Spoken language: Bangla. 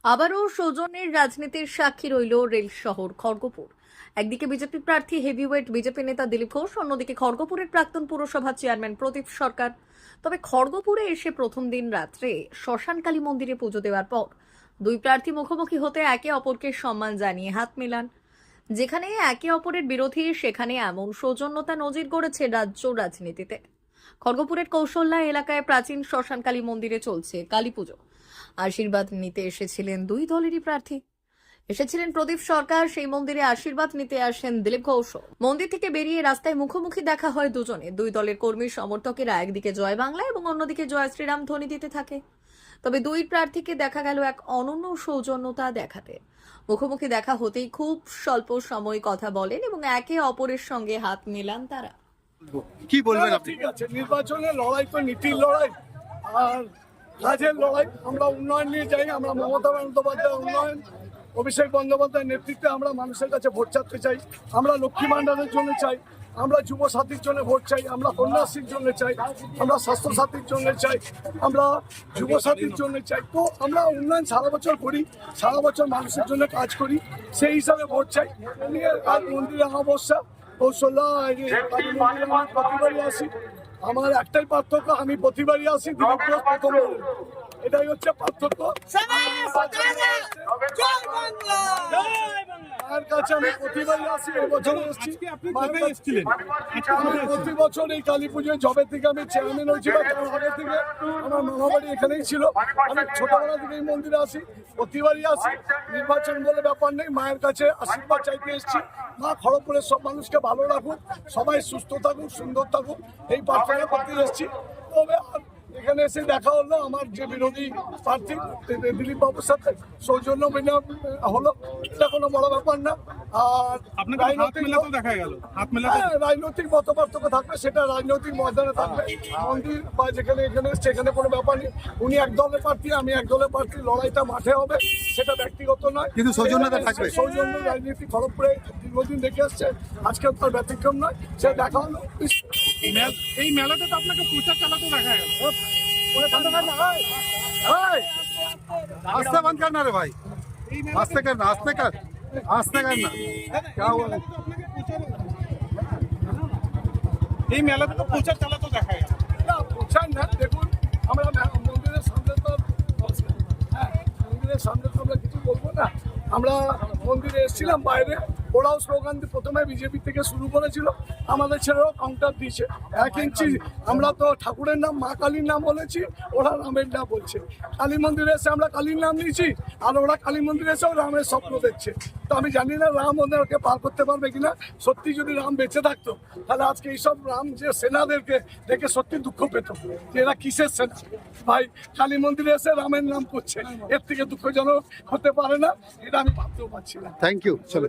আবারও সৌজন্যের রাজনীতির সাক্ষী রইল রেল শহর খড়গপুর। একদিকে বিজেপি প্রার্থী হেভিওয়েট বিজেপি নেতা দিলীপ ঘোষ, অন্যদিকে খড়গপুরের প্রাক্তন পুরসভা চেয়ারম্যান প্রদীপ সরকার। তবে খড়গপুরে এসে প্রথম দিন রাত্রে শ্মশানকালী মন্দিরে পুজো দেওয়ার পর দুই প্রার্থী মুখোমুখি হতে একে অপরকে সম্মান জানিয়ে হাত মেলান। যেখানে একে অপরের বিরোধী, সেখানে এমন সৌজন্যতা নজির গড়েছে রাজ্য রাজনীতিতে। খড়গপুরের কৌশল্যা এলাকায় প্রাচীন শ্মশানকালী মন্দিরে চলছে কালী পুজো। আশীর্বাদ নিতে এসেছিলেন দুই দলেরই প্রার্থী। এসেছিলেন প্রদীপ সরকার, সেই মন্দিরে আশীর্বাদ নিতে আসেন দিলীপ ঘোষ। মন্দির থেকে বেরিয়ে রাস্তায় মুখোমুখি দেখা হয় দুজনে। দুই দলের কর্মী সমর্থকেরা একদিকে জয় বাংলা এবং অন্যদিকে জয় শ্রীরাম ধ্বনি দিতে থাকে। তবে দুই প্রার্থীকে দেখা গেল এক অনন্য সৌজন্যতা দেখাতে। মুখোমুখি দেখা হতেই খুব স্বল্প সময় কথা বলেন এবং একে অপরের সঙ্গে হাত মেলান তারা। কি বলবেন আপনি? ঠিক আছে, নির্বাচনের লড়াই তো নীতির লড়াই আর কাজের লড়াই। আমরা উন্নয়ন নিয়ে যাই। আমরা মমতা বন্দ্যোপাধ্যায় উন্নয়ন, অভিষেক বন্দ্যোপাধ্যায়ের নেতৃত্বে আমরা মানুষের কাছে ভোট চাইতে চাই। আমরা লক্ষ্মী ভাণ্ডারের জন্য চাই, আমরা যুব সাথীর জন্য ভোট চাই, আমরা কন্যাশ্রীর জন্য চাই, আমরা স্বাস্থ্য সাথীর জন্য চাই, আমরা যুব সাথীর জন্য চাই। তো আমরা উন্নয়ন সারা বছর করি, সারা বছর মানুষের জন্য কাজ করি, সেই হিসাবে ভোট চাই। আর মন্দিরে অমাবস্যা কৌশল্যা মন্দিরে আমি প্রতিবারই আসি। আমার একটাই পার্থক্য, আমি প্রতিবারই আসি, দিলীপ ঘোষ প্রথম বলে। এটাই হচ্ছে পার্থক্য। মায়ের কাছে আমি প্রতিবারই আসি, এবছর এসেছি। আমি প্রতি বছর এই কালী পুজোয় জবে থেকে আমি চেয়ারম্যান হয়েছি বা তার আগে থেকে আমার মামা বাড়ি এখানেই ছিল। আমি ছোটবেলা থেকে এই মন্দিরে আসি, প্রতিবারই আসি। নির্বাচন বলে ব্যাপার নেই, মায়ের কাছে আশীর্বাদ চাইতে এসেছি। মা খড়গপুরের সব মানুষকে ভালো রাখুক, সবাই সুস্থ থাকুক, সুন্দর থাকুক, এই প্রার্থনা করতে এসেছি। তবে এখানে এসে দেখা হলো আমার যে বিরোধী প্রার্থী দিলীপ বাবুর সাথে সৌজন্য মিলন হলো, এটা কোনো বড় ব্যাপার না। আর রাজনৈতিক মত পার্থক্য থাকবে, সেটা রাজনৈতিক ময়দানে থাকবে। মন্দির বা যেখানে এখানে সেখানে কোনো ব্যাপার নেই। উনি এক দলের প্রার্থী, আমি এক দলের প্রার্থী, লড়াইটা মাঠে হবে, সেটা ব্যক্তিগত নয়, কিন্তু সৌজন্যতা থাকবে। সৌজন্য রাজনীতি খড়গপুরে দীর্ঘদিন দেখে আসছে, আজকে তার ব্যতিক্রম নয়, সে দেখা হলো। এই মেলাতে তো আপনাকে প্রচার চালাতে দেখা গেল। आस्ते बंद करना रे भाई, आस्ते करना, आस्ते कर, आस्ते करना। क्या हुआ? এই মেলাতে তো প্রচার চালাতে দেখা গেল। না, প্রচার না। দেখুন, আমরা মন্দিরের সামনে তো মন্দিরের সামনে তো আমরা কিছু বলবো না। আমরা মন্দিরে এসেছিলাম বাইরে, ওরাও স্লোগান প্রথমে বিজেপি থেকে শুরু করেছিল, আমাদের ছেলেরাও কাউন্টার দিয়েছে 1 ইঞ্চি। আমরা তো ঠাকুরের নাম, মা কালীর নাম বলেছি, ওরা রামের নাম বলছে। কালী মন্দিরে এসে আমরা কালীর নাম নিয়েছি, আর ওরা কালী মন্দিরে এসেও রামের স্বপ্ন দেখছে। তো আমি জানি না রাম ওদেরকে পার করতে পারবে কিনা। সত্যি যদি রাম বেঁচে থাকতো, তাহলে আজকে এইসব রাম যে সেনাদেরকে দেখে সত্যি দুঃখ পেত যে এরা কিসের সেনা। ভাই, কালী মন্দিরে এসে রামের নাম করছে, এর থেকে দুঃখজনক হতে পারে না, এটা আমি ভাবতেও পারছি না। Thank you. चलो।